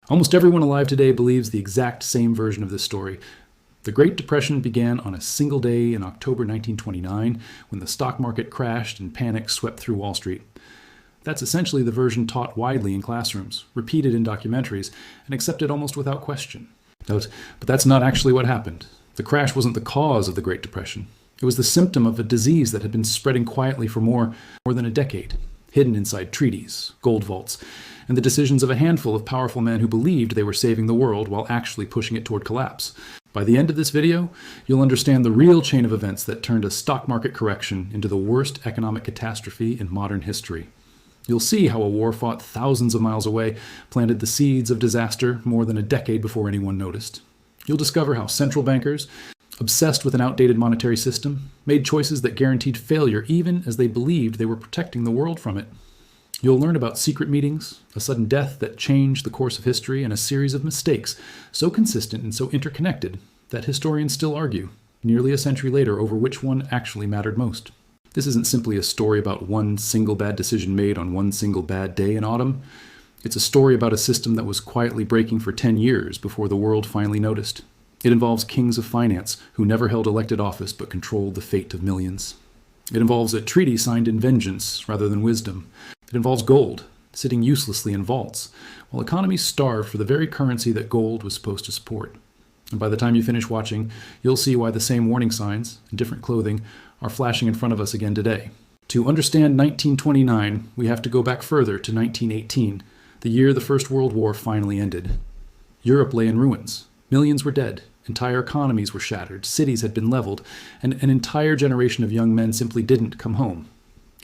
Almost everyone alive today believes the exact same version of this story. The Great Depression began on a single day in October 1929 when the stock market crashed and panic swept through Wall Street. That's essentially the version taught widely in classrooms, repeated in documentaries, and accepted almost without question. But that's not actually what happened. The crash wasn't the cause of the Great Depression. It was the symptom of a disease that had been spreading quietly for more than a decade, hidden inside treaties, gold vaults, and the decisions of a handful of powerful men who believed they were saving the world while actually pushing it toward collapse. By the end of this video, you'll understand the real chain of events that turned a stock market correction into the worst economic catastrophe in modern history. You'll see how a war fought thousands of miles away planted the seeds of disaster more than a decade before anyone noticed. You'll discover how central bankers, obsessed with an outdated monetary system, made choices that guaranteed failure even as they believed they were protecting the world from it. You'll learn about secret meetings, a sudden death that changed the course of history, and a series of mistakes so consistent and so interconnected that historians still argue, nearly a century later, over which one actually mattered most. This isn't simply a story about one single bad decision made on one single bad day in autumn. It's a story about a system that was quietly breaking for 10 years before the world finally noticed. It involves kings of finance who never held elected office but controlled the fate of millions. It involves a treaty signed in vengeance rather than wisdom. It involves gold, sitting uselessly in vaults, while economies starved for the very currency that gold was supposed to support. And by the time you finish watching, you'll see why the same warning signs, in different clothing, are flashing in front of us again today. To understand 1929, we have to go back further to 1918, the year the First World War finally ended. Europe lay in ruins. Millions were dead. Entire economies were shattered. Cities had been leveled, and an entire generation of young men simply didn't come home.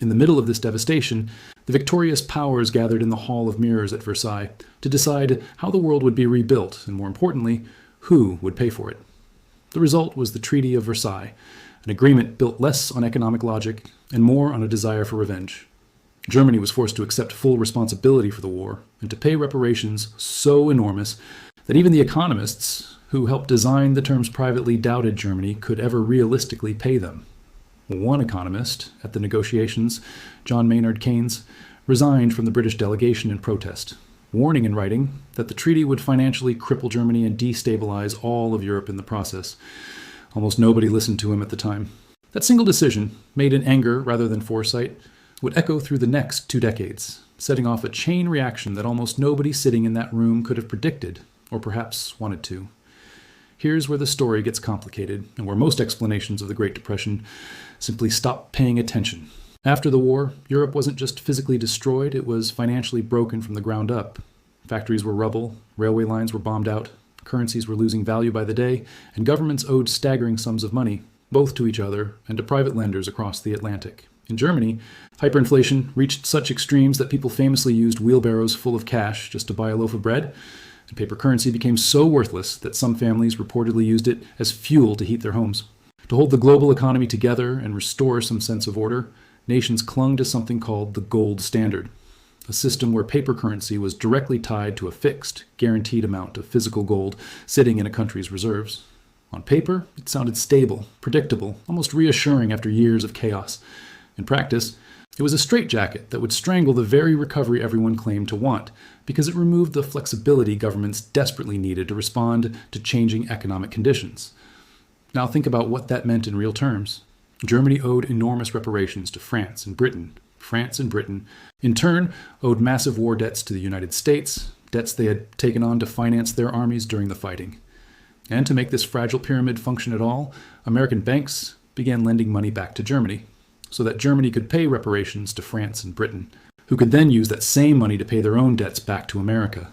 In the middle of this devastation, the victorious powers gathered in the Hall of Mirrors at Versailles to decide how the world would be rebuilt, and more importantly, who would pay for it. The result was the Treaty of Versailles, an agreement built less on economic logic and more on a desire for revenge. Germany was forced to accept full responsibility for the war and to pay reparations so enormous that even the economists who helped design the terms privately doubted Germany could ever realistically pay them. One economist at the negotiations, John Maynard Keynes, resigned from the British delegation in protest, warning in writing that the treaty would financially cripple Germany and destabilize all of Europe in the process. Almost nobody listened to him at the time. That single decision, made in anger rather than foresight, would echo through the next 2 decades, setting off a chain reaction that almost nobody sitting in that room could have predicted, or perhaps wanted to. Here's where the story gets complicated, and where most explanations of the Great Depression simply stop paying attention. After the war, Europe wasn't just physically destroyed, it was financially broken from the ground up. Factories were rubble, railway lines were bombed out, currencies were losing value by the day, and governments owed staggering sums of money, both to each other and to private lenders across the Atlantic. In Germany, hyperinflation reached such extremes that people famously used wheelbarrows full of cash just to buy a loaf of bread. And paper currency became so worthless that some families reportedly used it as fuel to heat their homes. To hold the global economy together and restore some sense of order, nations clung to something called the gold standard, a system where paper currency was directly tied to a fixed, guaranteed amount of physical gold sitting in a country's reserves. On paper, it sounded stable, predictable, almost reassuring after years of chaos. In practice, it was a straitjacket that would strangle the very recovery everyone claimed to want, because it removed the flexibility governments desperately needed to respond to changing economic conditions. Now think about what that meant in real terms. Germany owed enormous reparations to France and Britain. France and Britain, in turn, owed massive war debts to the United States, debts they had taken on to finance their armies during the fighting. And to make this fragile pyramid function at all, American banks began lending money back to Germany, so that Germany could pay reparations to France and Britain, who could then use that same money to pay their own debts back to America.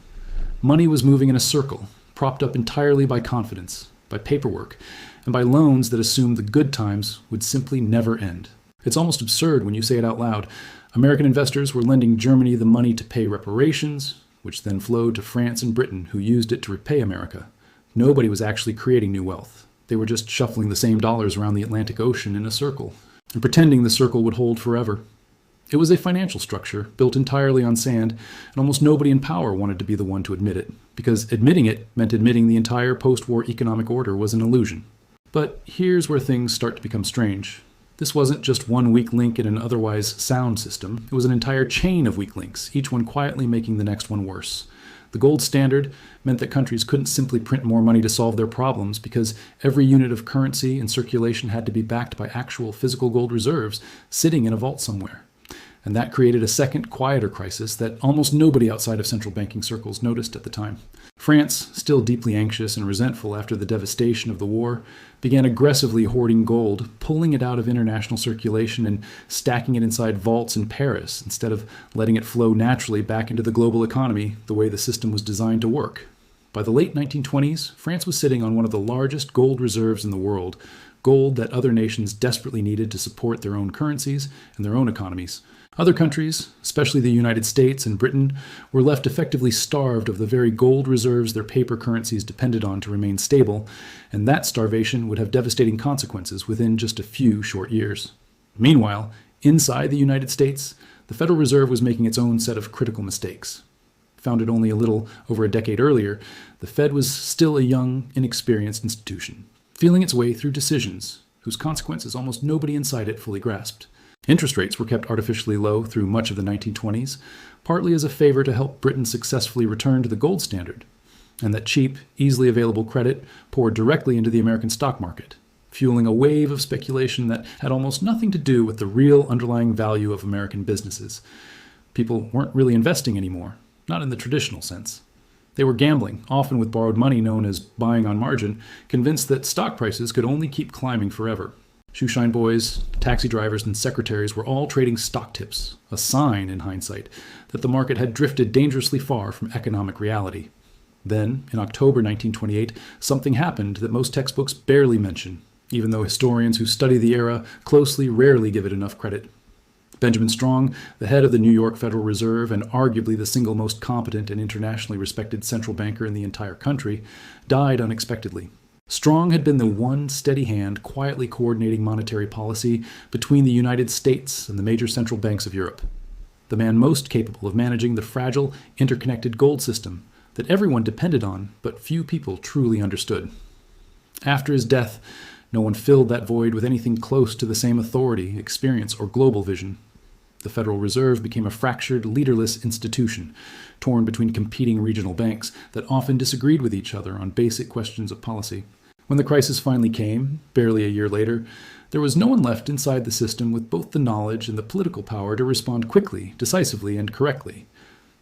Money was moving in a circle, propped up entirely by confidence, by paperwork, and by loans that assumed the good times would simply never end. It's almost absurd when you say it out loud. American investors were lending Germany the money to pay reparations, which then flowed to France and Britain, who used it to repay America. Nobody was actually creating new wealth. They were just shuffling the same dollars around the Atlantic Ocean in a circle, and pretending the circle would hold forever. It was a financial structure built entirely on sand, and almost nobody in power wanted to be the one to admit it, because admitting it meant admitting the entire post-war economic order was an illusion. But here's where things start to become strange. This wasn't just one weak link in an otherwise sound system. It was an entire chain of weak links, each one quietly making the next one worse. The gold standard meant that countries couldn't simply print more money to solve their problems because every unit of currency in circulation had to be backed by actual physical gold reserves sitting in a vault somewhere. And that created a second, quieter crisis that almost nobody outside of central banking circles noticed at the time. France, still deeply anxious and resentful after the devastation of the war, began aggressively hoarding gold, pulling it out of international circulation and stacking it inside vaults in Paris instead of letting it flow naturally back into the global economy the way the system was designed to work. By the late 1920s, France was sitting on one of the largest gold reserves in the world, gold that other nations desperately needed to support their own currencies and their own economies. Other countries, especially the United States and Britain, were left effectively starved of the very gold reserves their paper currencies depended on to remain stable, and that starvation would have devastating consequences within just a few short years. Meanwhile, inside the United States, the Federal Reserve was making its own set of critical mistakes. Founded only a little over a decade earlier, the Fed was still a young, inexperienced institution, feeling its way through decisions whose consequences almost nobody inside it fully grasped. Interest rates were kept artificially low through much of the 1920s, partly as a favor to help Britain successfully return to the gold standard, and that cheap, easily available credit poured directly into the American stock market, fueling a wave of speculation that had almost nothing to do with the real underlying value of American businesses. People weren't really investing anymore, not in the traditional sense. They were gambling, often with borrowed money known as buying on margin, convinced that stock prices could only keep climbing forever. Shoeshine boys, taxi drivers, and secretaries were all trading stock tips, a sign, in hindsight, that the market had drifted dangerously far from economic reality. Then, in October 1928, something happened that most textbooks barely mention, even though historians who study the era closely rarely give it enough credit. Benjamin Strong, the head of the New York Federal Reserve and arguably the single most competent and internationally respected central banker in the entire country, died unexpectedly. Strong had been the one steady hand quietly coordinating monetary policy between the United States and the major central banks of Europe. The man most capable of managing the fragile, interconnected gold system that everyone depended on, but few people truly understood. After his death, no one filled that void with anything close to the same authority, experience, or global vision. The Federal Reserve became a fractured, leaderless institution, torn between competing regional banks that often disagreed with each other on basic questions of policy. When the crisis finally came, barely a year later, there was no one left inside the system with both the knowledge and the political power to respond quickly, decisively, and correctly.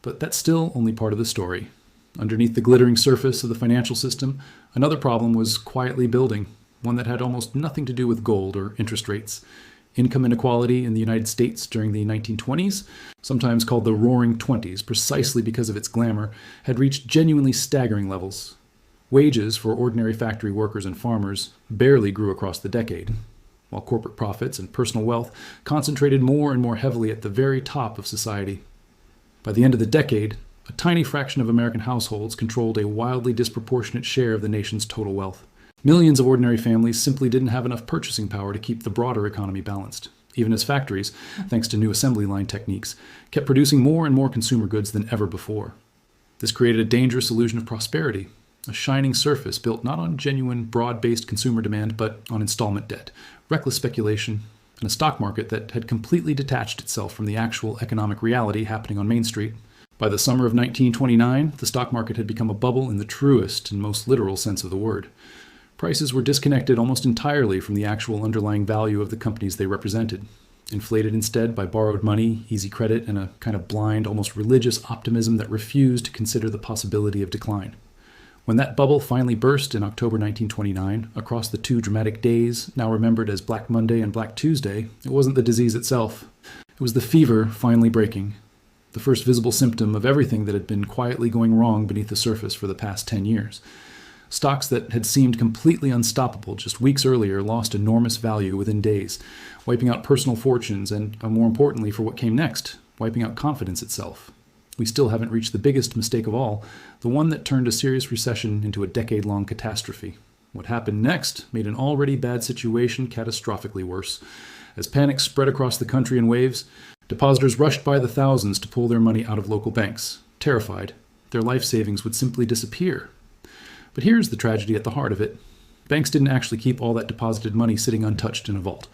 But that's still only part of the story. Underneath the glittering surface of the financial system, another problem was quietly building, one that had almost nothing to do with gold or interest rates. Income inequality in the United States during the 1920s, sometimes called the Roaring Twenties precisely because of its glamour, had reached genuinely staggering levels. Wages for ordinary factory workers and farmers barely grew across the decade, while corporate profits and personal wealth concentrated more and more heavily at the very top of society. By the end of the decade, a tiny fraction of American households controlled a wildly disproportionate share of the nation's total wealth. Millions of ordinary families simply didn't have enough purchasing power to keep the broader economy balanced, even as factories, thanks to new assembly line techniques, kept producing more and more consumer goods than ever before. This created a dangerous illusion of prosperity, a shining surface built not on genuine, broad-based consumer demand, but on installment debt, reckless speculation, and a stock market that had completely detached itself from the actual economic reality happening on Main Street. By the summer of 1929, the stock market had become a bubble in the truest and most literal sense of the word. Prices were disconnected almost entirely from the actual underlying value of the companies they represented, inflated instead by borrowed money, easy credit, and a kind of blind, almost religious optimism that refused to consider the possibility of decline. When that bubble finally burst in October 1929, across the two dramatic days, now remembered as Black Monday and Black Tuesday, it wasn't the disease itself. It was the fever finally breaking, the first visible symptom of everything that had been quietly going wrong beneath the surface for the past 10 years. Stocks that had seemed completely unstoppable just weeks earlier lost enormous value within days, wiping out personal fortunes and, more importantly for what came next, wiping out confidence itself. We still haven't reached the biggest mistake of all, the one that turned a serious recession into a decade-long catastrophe. What happened next made an already bad situation catastrophically worse. As panic spread across the country in waves, depositors rushed by the thousands to pull their money out of local banks, terrified. Their life savings would simply disappear. But here's the tragedy at the heart of it. Banks didn't actually keep all that deposited money sitting untouched in a vault.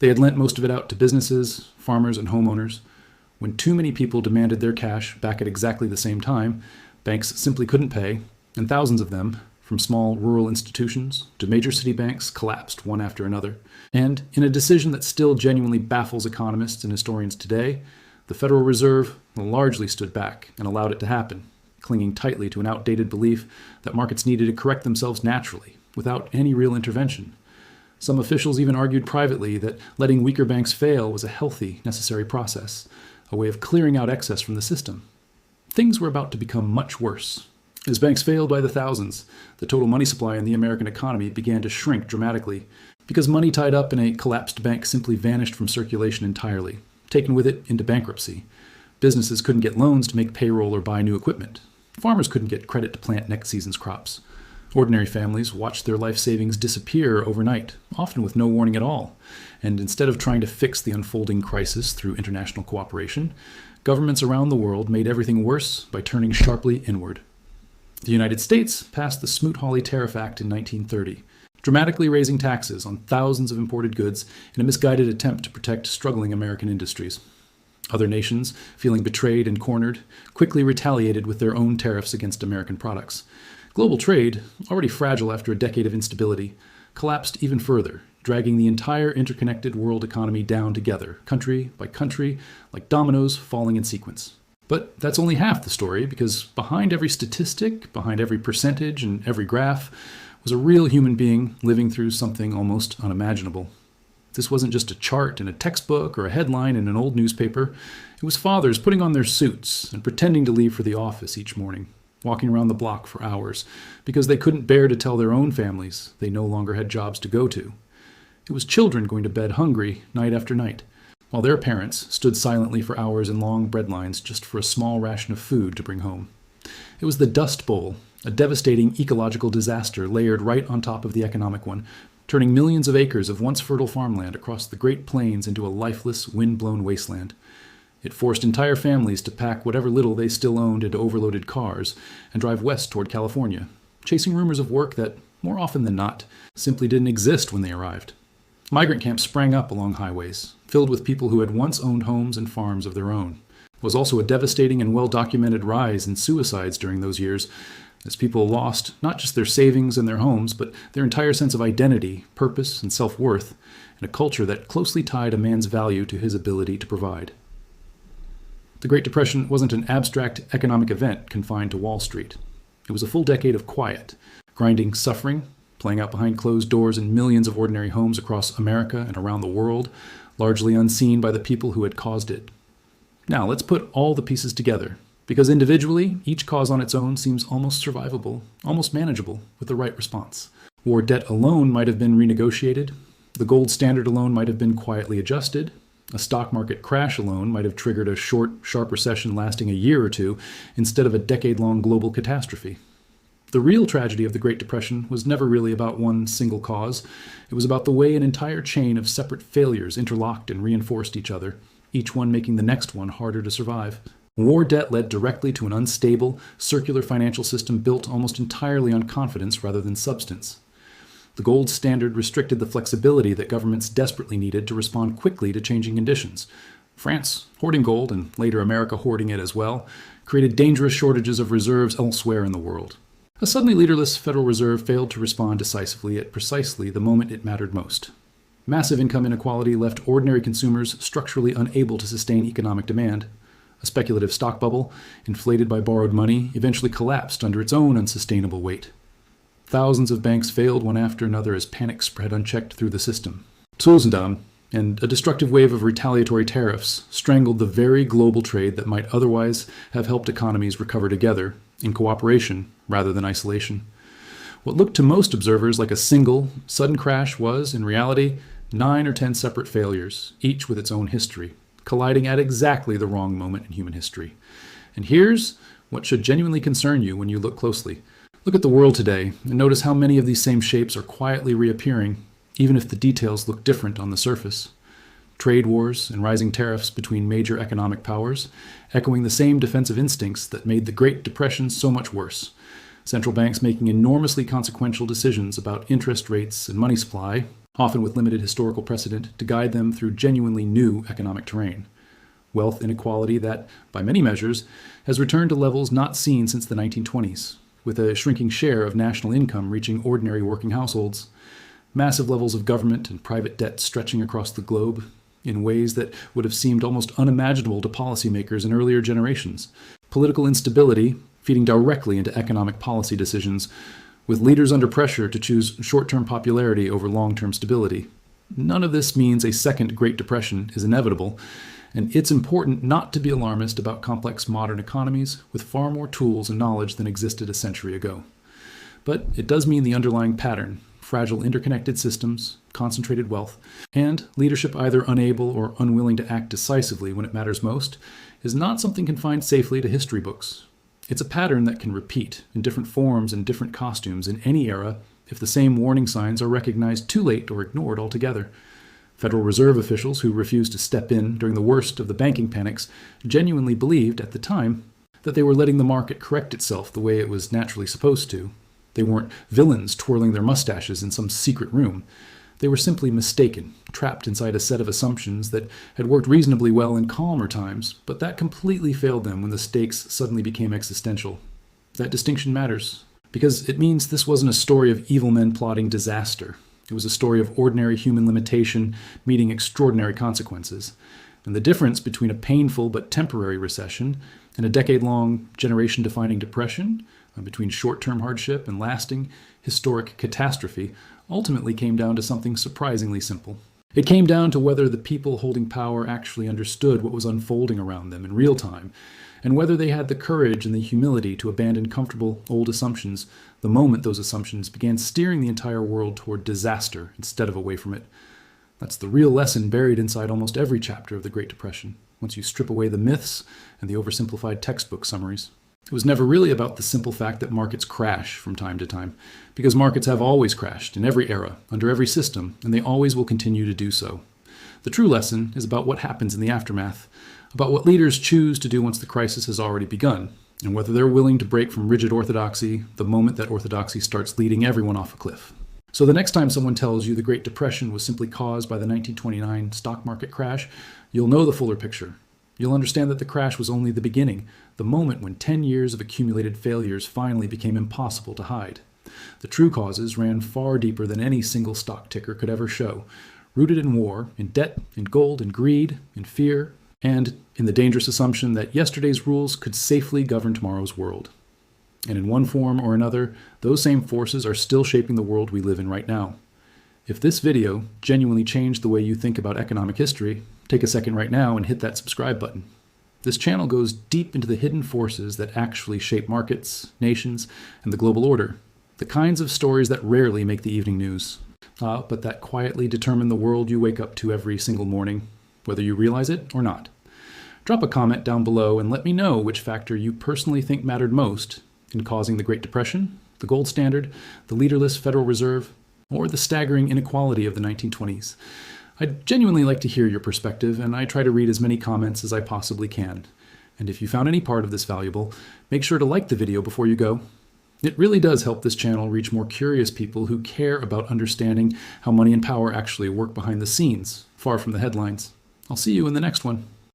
They had lent most of it out to businesses, farmers, and homeowners. When too many people demanded their cash back at exactly the same time, Banks simply couldn't pay, and thousands of them, from small rural institutions to major city banks, collapsed one after another. And in a decision that still genuinely baffles economists and historians today, the Federal Reserve largely stood back and allowed it to happen, clinging tightly to an outdated belief that markets needed to correct themselves naturally, without any real intervention. Some officials even argued privately that letting weaker banks fail was a healthy, necessary process, a way of clearing out excess from the system. Things were about to become much worse. As banks failed by the thousands, the total money supply in the American economy began to shrink dramatically, because money tied up in a collapsed bank simply vanished from circulation entirely, taken with it into bankruptcy. Businesses couldn't get loans to make payroll or buy new equipment. Farmers couldn't get credit to plant next season's crops. Ordinary families watched their life savings disappear overnight, often with no warning at all. And instead of trying to fix the unfolding crisis through international cooperation, governments around the world made everything worse by turning sharply inward. The United States passed the Smoot-Hawley Tariff Act in 1930, dramatically raising taxes on thousands of imported goods in a misguided attempt to protect struggling American industries. Other nations, feeling betrayed and cornered, quickly retaliated with their own tariffs against American products. Global trade, already fragile after a decade of instability, collapsed even further, dragging the entire interconnected world economy down together, country by country, like dominoes falling in sequence. But that's only half the story, because behind every statistic, behind every percentage and every graph, was a real human being living through something almost unimaginable. This wasn't just a chart in a textbook or a headline in an old newspaper. It was fathers putting on their suits and pretending to leave for the office each morning, walking around the block for hours, because they couldn't bear to tell their own families they no longer had jobs to go to. It was children going to bed hungry night after night, while their parents stood silently for hours in long bread lines just for a small ration of food to bring home. It was the Dust Bowl, a devastating ecological disaster layered right on top of the economic one, turning millions of acres of once fertile farmland across the Great Plains into a lifeless, wind-blown wasteland. It forced entire families to pack whatever little they still owned into overloaded cars and drive west toward California, chasing rumors of work that, more often than not, simply didn't exist when they arrived. Migrant camps sprang up along highways, filled with people who had once owned homes and farms of their own. It was also a devastating and well-documented rise in suicides during those years, as people lost not just their savings and their homes, but their entire sense of identity, purpose, and self-worth, in a culture that closely tied a man's value to his ability to provide. The Great Depression wasn't an abstract economic event confined to Wall Street. It was a full decade of quiet, grinding suffering, playing out behind closed doors in millions of ordinary homes across America and around the world, largely unseen by the people who had caused it. Now, let's put all the pieces together, because individually, each cause on its own seems almost survivable, almost manageable, with the right response. War debt alone might have been renegotiated. The gold standard alone might have been quietly adjusted. A stock market crash alone might have triggered a short, sharp recession lasting a year or two instead of a decade-long global catastrophe. The real tragedy of the Great Depression was never really about one single cause. It was about the way an entire chain of separate failures interlocked and reinforced each other, each one making the next one harder to survive. War debt led directly to an unstable, circular financial system built almost entirely on confidence rather than substance. The gold standard restricted the flexibility that governments desperately needed to respond quickly to changing conditions. France, hoarding gold, and later America hoarding it as well, created dangerous shortages of reserves elsewhere in the world. A suddenly leaderless Federal Reserve failed to respond decisively at precisely the moment it mattered most. Massive income inequality left ordinary consumers structurally unable to sustain economic demand. A speculative stock bubble, inflated by borrowed money, eventually collapsed under its own unsustainable weight. Thousands of banks failed one after another as panic spread unchecked through the system. Tusendamm, and a destructive wave of retaliatory tariffs strangled the very global trade that might otherwise have helped economies recover together, in cooperation rather than isolation. What looked to most observers like a single, sudden crash was, in reality, 9 or 10 separate failures, each with its own history, colliding at exactly the wrong moment in human history. And here's what should genuinely concern you when you look closely. Look at the world today and notice how many of these same shapes are quietly reappearing, even if the details look different on the surface. Trade wars and rising tariffs between major economic powers, echoing the same defensive instincts that made the Great Depression so much worse. Central banks making enormously consequential decisions about interest rates and money supply, often with limited historical precedent, to guide them through genuinely new economic terrain. wealth inequality that, by many measures, has returned to levels not seen since the 1920s, with a shrinking share of national income reaching ordinary working households, massive levels of government and private debt stretching across the globe in ways that would have seemed almost unimaginable to policymakers in earlier generations, political instability feeding directly into economic policy decisions, with leaders under pressure to choose short-term popularity over long-term stability. None of this means a second Great Depression is inevitable, and it's important not to be alarmist about complex modern economies with far more tools and knowledge than existed a century ago. But it does mean the underlying pattern, fragile interconnected systems, concentrated wealth, and leadership either unable or unwilling to act decisively when it matters most, is not something confined safely to history books. It's a pattern that can repeat in different forms and different costumes in any era if the same warning signs are recognized too late or ignored altogether. Federal Reserve officials who refused to step in during the worst of the banking panics genuinely believed at the time that they were letting the market correct itself the way it was naturally supposed to. They weren't villains twirling their mustaches in some secret room. They were simply mistaken, trapped inside a set of assumptions that had worked reasonably well in calmer times, but that completely failed them when the stakes suddenly became existential. That distinction matters, because it means this wasn't a story of evil men plotting disaster. It was a story of ordinary human limitation meeting extraordinary consequences. And the difference between a painful but temporary recession and a decade-long, generation-defining depression, between short-term hardship and lasting, historic catastrophe, ultimately came down to something surprisingly simple. It came down to whether the people holding power actually understood what was unfolding around them in real time, and whether they had the courage and the humility to abandon comfortable old assumptions the moment those assumptions began steering the entire world toward disaster instead of away from it. That's the real lesson buried inside almost every chapter of the Great Depression, once you strip away the myths and the oversimplified textbook summaries. It was never really about the simple fact that markets crash from time to time, because markets have always crashed in every era, under every system, and they always will continue to do so. The true lesson is about what happens in the aftermath, about what leaders choose to do once the crisis has already begun, and whether they're willing to break from rigid orthodoxy the moment that orthodoxy starts leading everyone off a cliff. So the next time someone tells you the Great Depression was simply caused by the 1929 stock market crash, you'll know the fuller picture. You'll understand that the crash was only the beginning, the moment when 10 years of accumulated failures finally became impossible to hide. The true causes ran far deeper than any single stock ticker could ever show, rooted in war, in debt, in gold, in greed, in fear, and in the dangerous assumption that yesterday's rules could safely govern tomorrow's world. And in one form or another, those same forces are still shaping the world we live in right now. If this video genuinely changed the way you think about economic history, take a second right now and hit that subscribe button. This channel goes deep into the hidden forces that actually shape markets, nations, and the global order. The kinds of stories that rarely make the evening news, but that quietly determine the world you wake up to every single morning, whether you realize it or not. Drop a comment down below and let me know which factor you personally think mattered most in causing the Great Depression, the gold standard, the leaderless Federal Reserve, or the staggering inequality of the 1920s. I'd genuinely like to hear your perspective, and I try to read as many comments as I possibly can. And if you found any part of this valuable, make sure to like the video before you go. It really does help this channel reach more curious people who care about understanding how money and power actually work behind the scenes, far from the headlines. I'll see you in the next one.